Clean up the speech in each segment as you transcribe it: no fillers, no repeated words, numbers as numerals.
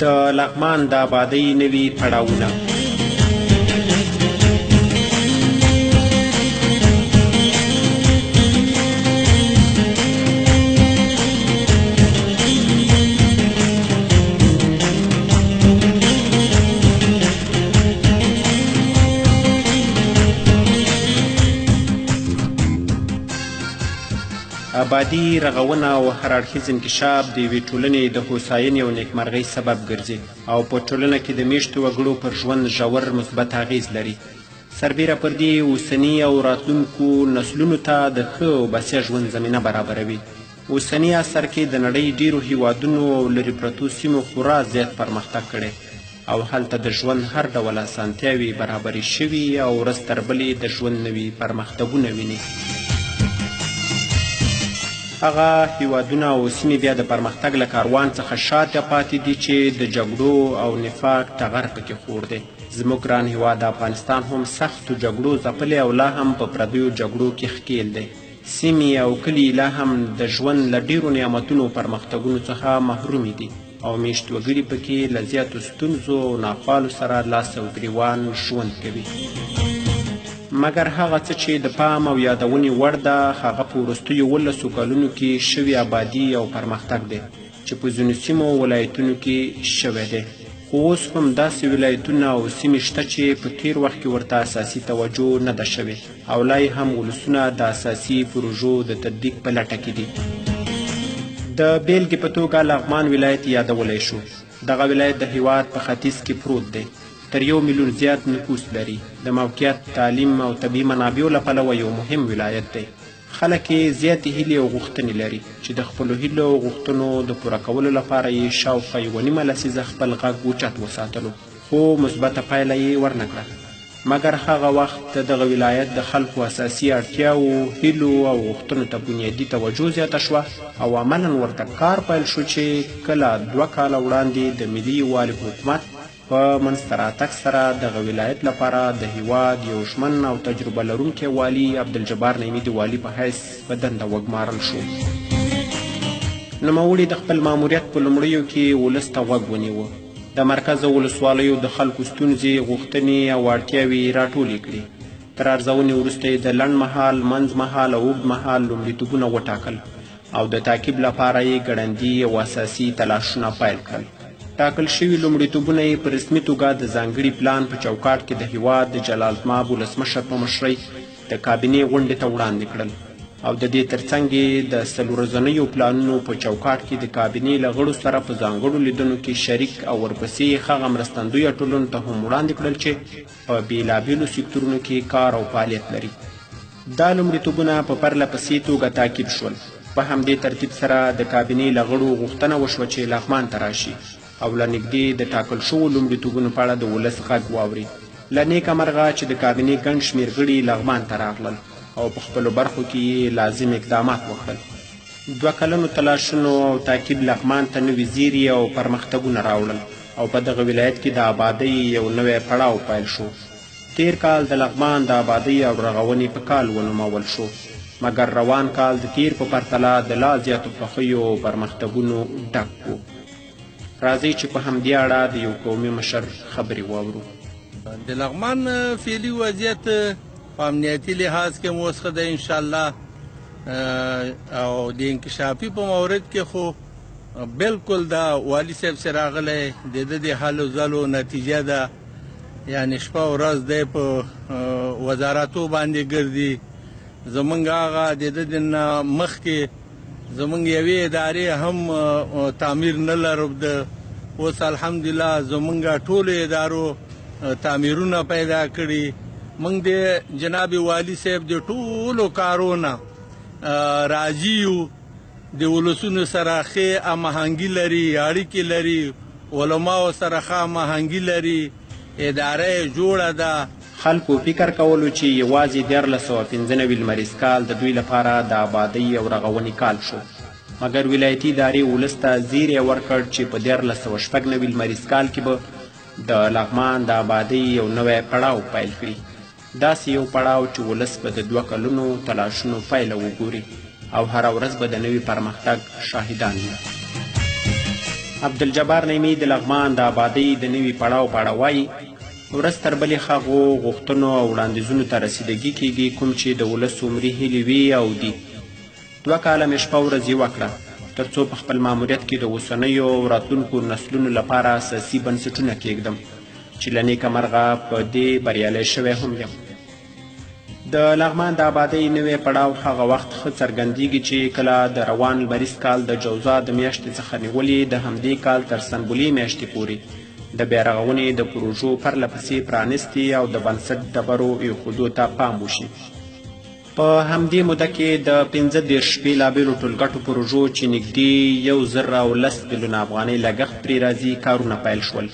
د لغمان د آبادۍ نوي پړاوونه. آبادي، رغونه او هراړخیز انکشاف د یوې ټولنې د هوساینې او نیکمرغۍ سبب ګرځي او په ټولنه کې د میشتو وګړو پر ژوند ژور مثبت اغیز لري. سربیره پر دې اوسني او راتلونکو نسلونو ته د ښه او بسیا ژوند زمینه برابروي. اوسني عصر کې د نړۍ ډیرو هیوادونو او لرې پرتو سیمو خورا زیات پرمختګ کړی او هلته د ژوند هر ډول اسانتیاوې برابرې شوي او ورځ تر بلې د ژوند نوي پرمختګونه ویني. هغه هیوادونه او سیمې بیا د پرمختګ له کاروان څخه شاته پاتې دي چې د جګړو او نفاق ټغر پکې خور دی. زموږ ګران هیواد افغانستان هم سختو جګړو ځپلی او لا هم په پردیو جګړو کې ښکیل دی. سیمې او کلي لا هم د ژوند له ډیرو نعمتونو او پرمختګونو څخه محرومې دي او میشت وګړي پکې له زیاتو ستونزو او ناخوالو سره لاس او ګریوان ژوند کوي. مګر هغه څه چې د پام او یادونې وړ ده هغه په وروستیو 18 کلونو کې شوي آبادي او پرمختګ دی چې په ځینو سیمو او ولایتونو کې شوی دی. خو اوس هم داسې ولایتونه او سیمې شته چې په تیر وخت کې ورته اساسي توجه نه ده شوې او لا یې هم ولسونه د اساسي پروژو د تطبیق په لټه کې دي. د بیلګې په توګه لغمان ولایت یادولی شو. دغه ولایت د هیواد په ختیځ کې پروت دی. تر 1 میلیون زیات نفوس لري. د موقعیت، تعلیم او طبیعي منابعو له پلوه یو مهم ولایت دی. خلک یې زیاتې هیلې او غوښتنې لري چې د خپلو هیلو او غوښتنو د پوره کولو لپاره یې شاوخوا 1.5 لسیزه خپل غږ اوچت وساتلو، خو مثبته پایله یې ورنه کړه. مګر هغه وخت دغه ولایت د خلکو اساسي اړتیاو، هیلو او غوښتنو ته بنیادي توجه زیاته شوه او عملا ورته کار پیل شو چې کله 2 کاله وړاندې د ملي یووالي حکومت په منځته راتګ سره دغه ولایت لپاره د هیواد یو ژمن او تجربه لرونکی والي عبدالجبار نعیمي د والي په حیث په دنده وګمارل شو. نوموړي د خپل ماموریت په لومړیو کې ولس ته غوږ ونیوه. د مرکز او ولسوالیو د خلکو ستونزې، غوښتنې او اړتیاوې راټولې کړې. تر ارزونې وروسته یې د لنډ مهال، منځ مهال او اوږد مهال لومړیتوبونه وټاکل او د تعقیب لپاره یې ګړندي او اساسي تلاشونه پیل کړل. ټاکل شوي لومړیتوبونه یې په رسمي توګه د ځانګړي پلان په چوکاټ کې د هیواد د جلالتمآب ولسمشر په مشرۍ د کابینې غونډې ته وړاندې کړل او د دې ترڅنګ یې د 4 ورځنیو پلانونو په چوکاټ کې د کابینې له غړو سره په ځانګړو لیدنو کې شریک او ورپسې هغه مرستندویه ټولنو ته هم وړاندې کړل چې په بېلابېلو سکتورونو کې کار او فعالیت لري. دا لومړیتوبونه په پرله پسې توګه تعقیب شول. په همدې ترتیب سره د کابینې له غړو غوښتنه وشوه چې لغمان ته راشي او له نږدې د ټاکل شوو لومړیتوبونو په اړه د ولس غږ واوري. له نیکه مرغه چې د کابینې ګڼ شمېر غړي لغمان ته راغلل او په خپلو برخو کې یې لازم اقدامات وکړل. 2 کلنو تلاشونو او تعقیب لغمان ته نوي زیري او پرمختګونه راوړل او په دغه ولایت کې د آبادۍ یو نوی پړاو پیل شو. تیر کال د لغمان د آبادۍ او رغونې په کال ونومول شو، مګر روان کال د تیر په پرتله د لا زیاتو خوښیو او پرمختګونو ډک و. راځئ چې په همدې اړه د یو قومي مشر خبرې واورو. د لغمان فعلي وضعیت په امنیتي لحاظ کې اوس ښه دی انشاءالله، او د انکشافي په مورد کې خو بالکل دا والي صاحب سره راغلی د ده د هلو ځلو نتیجه ده. یعنې شپه او ورځ دی په وزارتو باندې ګرځي. زمونږ هغه د ده نه مخکې زمونږ یوې ادارې هم تعمیر نه لرو. اوس الحمدلله زمونږ ټولو ادارو تعمیرونه پیدا کړي. موږ د جناب والي صاحب د ټولو کارونه راضي یو. د ولسونو سره ښې هماهنګي لري، اړیکې لري، علماو سره ښه هماهنګي لري، اداره یې جوړه ده. خلکو فکر کولو چې یوازې 1495 لمریز کال د دوی لپاره د آبادۍ او رغونې کال شو، مګر ولایتي ادارې ولس ته زیری ورکړ چې په 1496 لمریز کال کې به د لغمان د آبادۍ یو نوی پړاو پیل کړي. داسې یو پړاو چې ولس به د 2 کلونو تلاشونو پایله وګوري او هره ورځ به د نوي پرمختګ شاهدان وي. عبدالجبار نعیمي د لغمان د آبادۍ د نوي پړاو په اړه وایي ورځ تر بلې هغو غوښتنو او وړاندیزونو ته رسیدګي کیږي کوم چې د ولس عمري هیلې وي او دي. 2 کاله مې شپه ورځ یې وکړه تر څو په خپل ماموریت کې د اوسنیو او راتلونکو نسلونو لپاره اساسي بنسټونه کیږدم چې له نیکه مرغه په دې بریالی شوی هم یم. د لغمان د آبادۍ نوی پړاو هغه وخت ښه څرګندیږي چې کله د روان لمریز کال د جوزا د میاشتې څخه نیولې د همدې کال تر سنبلې میاشتې پورې د بیارغونې د پروژو پرله پسې پرانیستي او د بنسټ ډبرو ایښودو ته پام وشي. په همدې موده کې د 15 بېلابېلو ټولګټو پروژو چې نږدې 110 بلونه افغانۍ لګښت پرې راځي کارونه پیل شول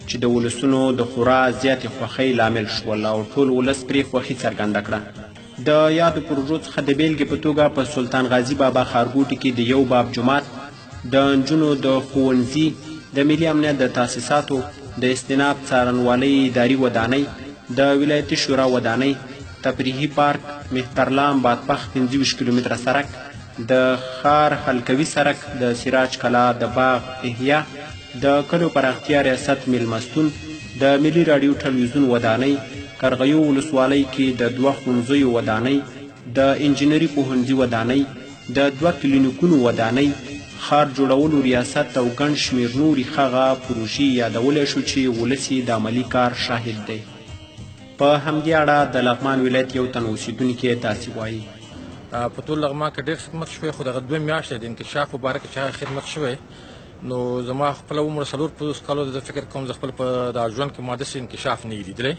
چې د ولسونو د خورا زیاتې خوښۍ لامل شول او ټول ولس پرې خوښي څرګنده کړه. د یادو پروژو څخه د بیلګې په توګه په سلطان غازي بابا ښارګوټي کې د 1 باب جومات، د نجونو د ښوونځي، د ملي امنیت د تاسیساتو، د استناب څارنوالۍ اداري ودانۍ، د ولایتي شورا ودانۍ، تفریحي پارک، مهترلام بادپخ 25 کیلومتره سرک، د ښار حلقوي سرک، د سراج کلا د باغ احیا، د کلو پراختیا ریاست میلمستون، د ملي راډیو ټلویزیون ودانۍ، کرغیو ولسوالۍ کې د 2 ښوونځیو ودانۍ، د انجینري پوهنځي ودانۍ، د 2 کلینیکونو ودانۍ، ښار جوړولو ریاست او ګڼ شمېر نورې هغه پروژې یادولی شو چې ولس یې د عملي کار شاهد دی. په همدې اړه د لغمان ولایت یو تن اوسېدونکی داسې وایي. په ټول لغمان کې ډېر خدمت شوی خو دغه 2 میاشتې د انکشاف په باره کې چې هغه خدمت شوی نو زما خپل عمر 4 کالو د فکر کوم زه خپل په د ژوند کې ما داسې انکشاف نه لیدلی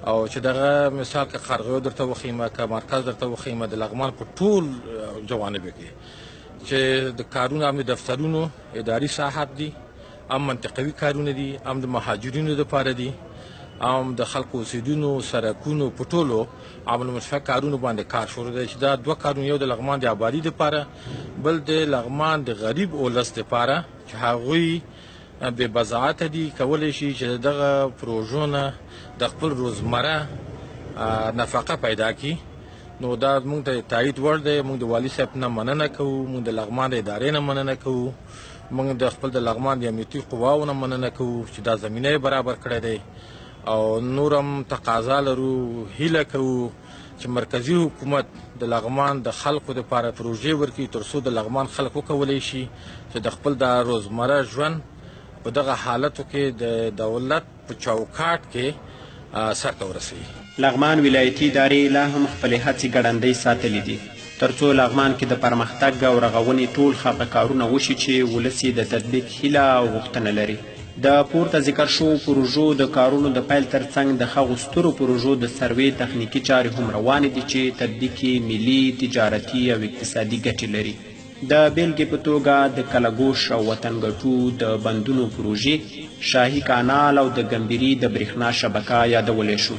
او چې دغه مثال که قرغیو درته وښیم که مرکز درته وښیم د لغمان په ټول جوانبو کې چې د کارونو هم د دفترونو اداري ساحات دي، هم منطقوي کارونه دي، هم د مهاجرینو دپاره دي، هم د خلکو اوسېدونو سرکونو په ټولو عمل مشفق کارونو باندې کار شروع دی چې دا 2 کارونه یو د لغمان د آبادي دپاره بل د لغمان د غریب اولس دپاره چې هغوی بې بضاعته دي کولی شي چې دغه پروژو نه د خپل روزمره نفقه پیدا کړي. نو دا موږ ته تایید وړ دی. موږ د والي صاحب نه مننه کوو، موږ د لغمان د ادارې نه مننه کوو، موږ د خپل د لغمان د امنیتي قواو نه مننه کوو چې دا زمینه یې برابر کړی دی او نور هم تقاضا لرو، هیله کوو چې مرکزي حکومت د لغمان د خلکو دپاره پروژې ورکړي تر څو د لغمان خلک وکولی شي چې د خپل د روزمره ژوند په دغه حالتو کې د دولت په چوکاټ کې سرته ورسوي. لغمان ولایتي ادارې لا هم خپلې هڅې ګړندۍ ساتلې دي تر څو لغمان کې د پرمختګ او رغونې ټول هغه کارونه وشي چې ولس یې د تطبیق هیله او غوښتنه لري. د پورته ذکر شوو پروژو د کارونو د پیل ترڅنګ د هغو سترو پروژو د سروې تخنیکي چارې هم روانې دي چې تطبیق یې ملي، تجارتي او اقتصادي ګټې لري. د بیلګې په توګه د کلګوش او وطن ګټو د بندونو پروژې، شاهي کانال او د ګمبري د برېښنا شبکه یادولی شو.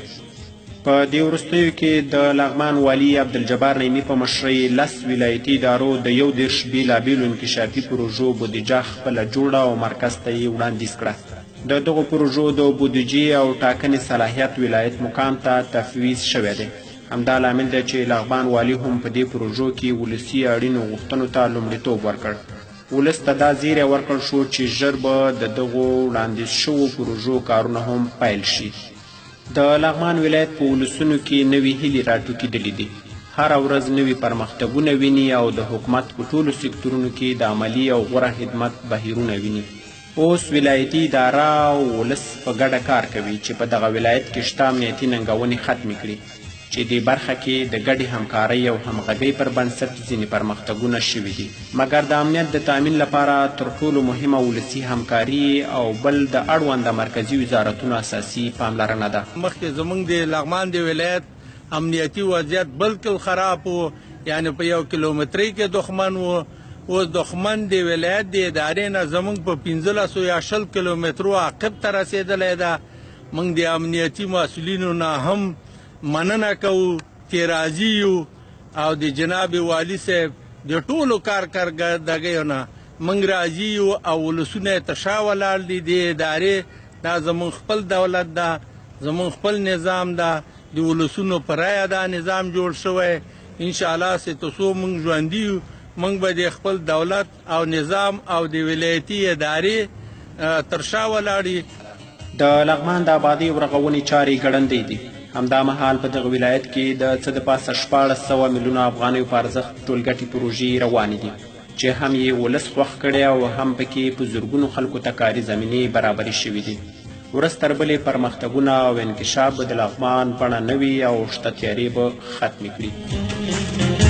په دې وروستیو کې د لغمان والي عبدالجبار نعیمي په مشرۍ 10 ولایتي ادارو د 11 بېلابېلو انکشافي پروژو بودیجه خپله جوړه او مرکز ته یې وړاندیز کړه. د دغو پروژو د بودیجې او ټاکنې صلاحیت ولایت مقام ته تفویض شوی دی. همدا لامل دی چې لغمان والي هم په دې پروژو کې ولسي اړینو غوښتنو ته لومړیتوب ورکړ. ولس ته دا زیری ورکړل شو چې ژر به د دغو وړاندیز شوو پروژو کارونه هم پیل شي. د لغمان ولایت په ولسونو کې نوې هیلې راټوکېدلې دي. هره ورځ نوي پرمختګونه ویني او د حکومت په ټولو سکتورونو کې د عملي او غوره خدمت بهیرونه ویني. اوس ولایتي اداره او ولس په ګډه کار کوي چې په دغه ولایت کې شته امنیتي ننګونې ختمې کړي چې دې برخه کې د ګډې همکارۍ او همغږۍ پر بنسټ ځینې پرمختګونه شوي دي. مګر د امنیت د تامین لپاره تر ټولو مهمه ولسي همکاري او بل د اړونده مرکزي وزارتونو اساسي پاملرنه ده. مخکې زموږ د لغمان د ولایت امنیتي وضعیت بلکل خراب و، یعنی په 1 کیلومترۍ کې دښمن و. اوس دښمن د ولایت د ادارې نه زموږ په 15 یا 20 کیلومترو عقب ته رسېدلی ده. موږ د امنیتي مسؤلینو نه هم مننه کوو چې راضي یو او د جناب والي صاحب د ټولو کارکردګیو نه موږ راضي یو او ولسونه یې تر شا ولاړ دي. د ادارې دا زموږ خپل دولت ده، زموږ خپل نظام ده، د ولسونو په رایه دا نظام جوړ شوی. انشاءالله چې تر څو موږ ژوندي یو موږ به د خپل دولت او نظام او د ولایتي ادارې تر شا ولاړ یو. د لغمان د آبادۍ او رغونې چارې ګړندۍ دي. همدا مهال په دغه ولایت کې د څه د پاسه 1400 میلیونه افغانیو په ارزښت ټولګټې پروژې روانې دي چې هم یې ولس خوښ کړی او هم پکې په زرګونو خلکو ته کاري زمینې برابرې شوي دي. ورځ تر بلې پرمختګونه او انکشاف به د لغمان بڼه نوي او شته تیارې به ختمې کړي.